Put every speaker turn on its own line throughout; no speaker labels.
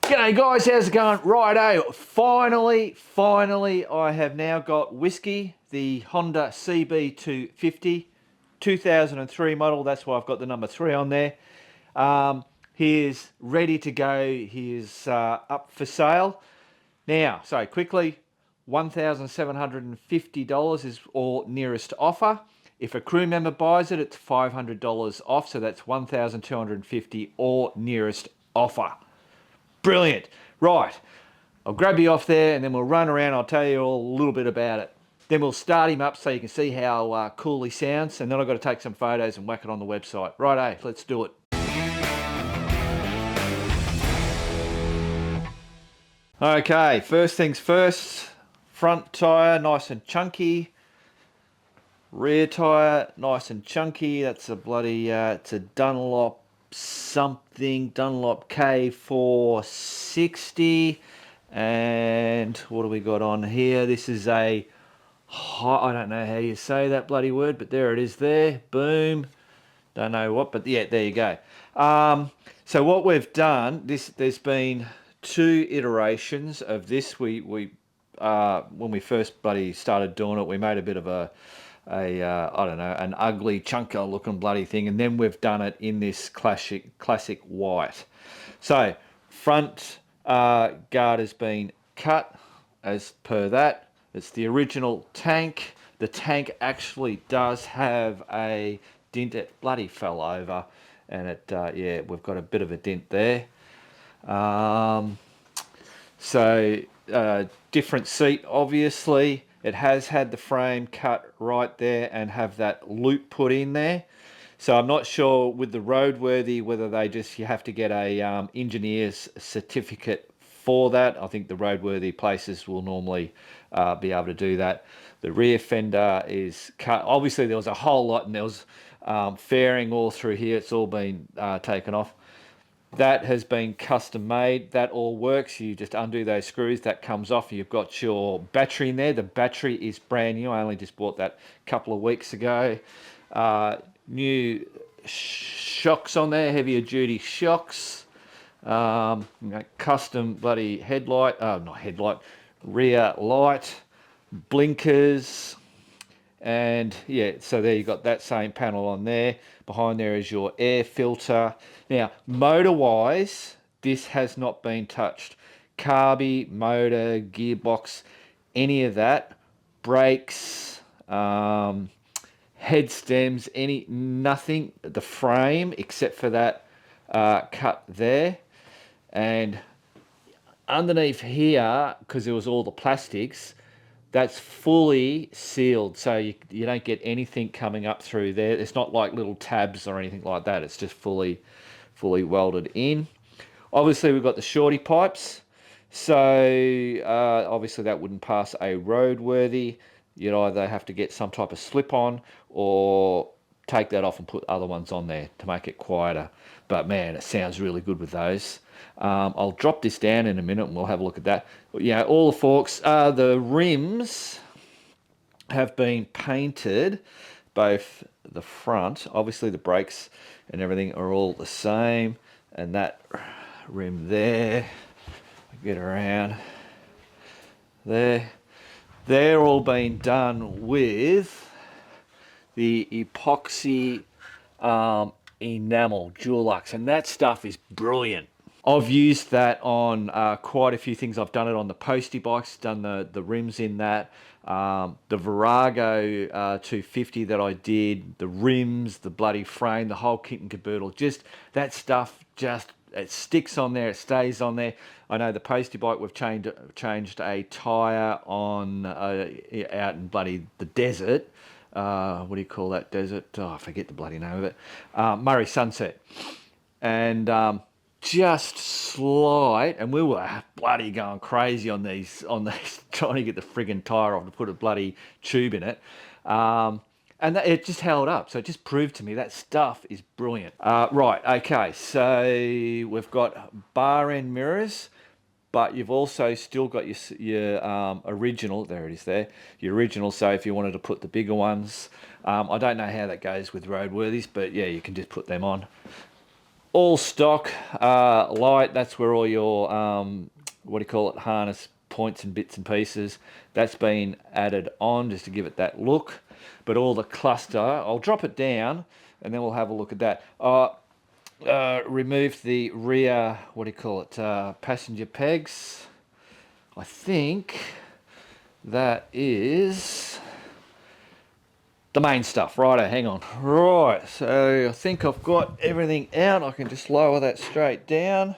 G'day guys, how's it going? Righto, finally, I have now got Whiskey, the Honda CB250, 2003 model. That's why I've got the number 3 on there. He is ready to go. He is up for sale. Now, so quickly, $1,750 is our nearest offer. If a crew member buys it, it's $500 off, so that's $1,250 or nearest offer. Brilliant. Right, I'll grab you off there and then we'll run around. I'll tell you all a little bit about it. Then we'll start him up so you can see how cool he sounds. And then I've got to take some photos and whack it on the website. Righto, let's do it. Okay, first things first. Front tyre, nice and chunky. Rear tyre, nice and chunky. That's a bloody, it's a Dunlop something, Dunlop K460. And what do we got on here? This is a, I don't know how you say that bloody word, but there it is there. Boom. Don't know what, but yeah, there you go. So what we've done, there's been 2 iterations of this. When we first bloody started doing it, we made a bit of a I don't know, an ugly chunker looking bloody thing, and then we've done it in this classic white. So front guard has been cut as per that. It's the original tank. The tank actually does have a dent. It bloody fell over, and it yeah, we've got a bit of a dent there. Different seat, obviously. It has had the frame cut right there and have that loop put in there. So I'm not sure with the roadworthy whether you have to get a engineer's certificate for that. I think the roadworthy places will normally be able to do that. The rear fender is cut. Obviously there was a whole lot, and there was fairing all through here. It's all been taken off. That has been custom made. That all works. You just undo those screws. That comes off. You've got your battery in there. The battery is brand new. I only just bought that a couple of weeks ago. New shocks on there, heavier duty shocks. Custom bloody headlight. Not headlight. Rear light. Blinkers. And yeah, so there you got that same panel on there. Behind there is your air filter. Now, motor-wise, this has not been touched. Carby, motor, gearbox, any of that. Brakes, head stems, nothing. The frame, except for that cut there. And underneath here, because there was all the plastics, that's fully sealed, so you don't get anything coming up through there. It's not like little tabs or anything like that. It's just fully welded in. Obviously, we've got the shorty pipes. So obviously that wouldn't pass a roadworthy. You'd either have to get some type of slip-on or take that off and put other ones on there to make it quieter. But man, it sounds really good with those. I'll drop this down in a minute and we'll have a look at that. Yeah, all the forks. The rims have been painted, both the front, obviously the brakes and everything are all the same, and that rim there, get around there, they're all been done with the epoxy enamel Dulux, and that stuff is brilliant. I've used that on quite a few things. I've done it on the postie bikes, done the rims in that. The Virago 250 that I did, the rims, the bloody frame, the whole kit and caboodle. Just that stuff, it sticks on there, it stays on there. I know the postie bike, we've changed a tyre on out in bloody the desert. What do you call that desert? Oh, I forget the bloody name of it. Murray Sunset. And just slight, and we were bloody going crazy on these trying to get the friggin' tyre off to put a bloody tube in it. It just held up, so it just proved to me that stuff is brilliant. Right, okay, so we've got bar end mirrors, but you've also still got your original, there it is there, your original, so if you wanted to put the bigger ones, I don't know how that goes with roadworthies, but yeah, you can just put them on. all stock light. That's where all your what do you call it, harness points and bits and pieces, that's been added on just to give it that look. But all the cluster, I'll drop it down and then we'll have a look at that. Remove the rear, what do you call it, passenger pegs. I think that is the main stuff. Righto, hang on. Right, so I think I've got everything out. I can just lower that straight down.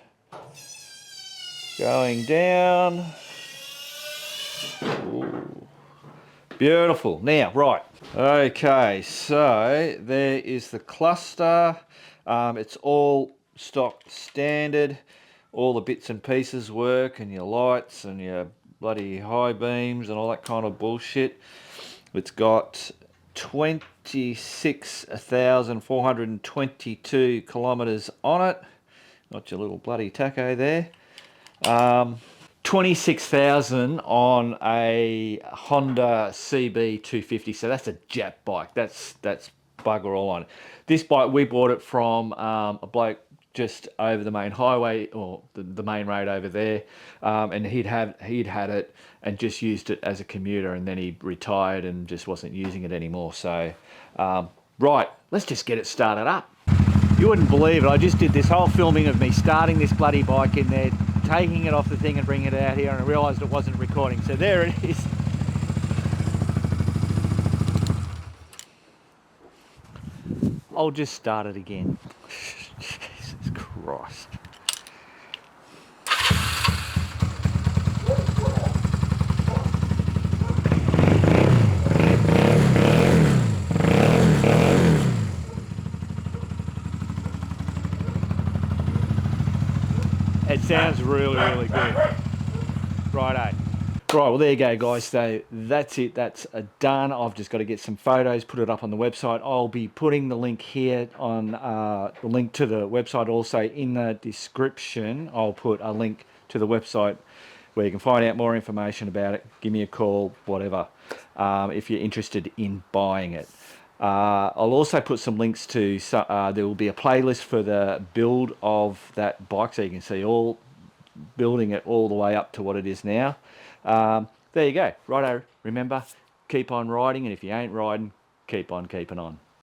Going down. Ooh. Beautiful. Now, right. Okay, so there is the cluster. It's all stock standard. All the bits and pieces work, and your lights and your bloody high beams and all that kind of bullshit. It's got 26,422 kilometers on it. Not your little bloody taco there. 26,000 on a Honda CB250. So that's a Jap bike. That's bugger all on it. This bike, we bought it from a bloke just over the main highway, or the main road over there, and he'd had it and just used it as a commuter, and then he retired and just wasn't using it anymore. So right, let's just get it started up. You wouldn't believe it, I just did this whole filming of me starting this bloody bike in there, taking it off the thing and bringing it out here, and I realised it wasn't recording. So there it is. I'll just start it again. Jesus Christ. It sounds really, really good. Righto. Right, well there you go guys, so that's it, that's done. I've just got to get some photos, put it up on the website. I'll be putting the link here on the link to the website also in the description. I'll put a link to the website where you can find out more information about it. Give me a call, whatever, if you're interested in buying it. I'll also put some links to, there will be a playlist for the build of that bike, so you can see all building it all the way up to what it is now. There you go. Righto, remember, keep on riding, and if you ain't riding, keep on keeping on.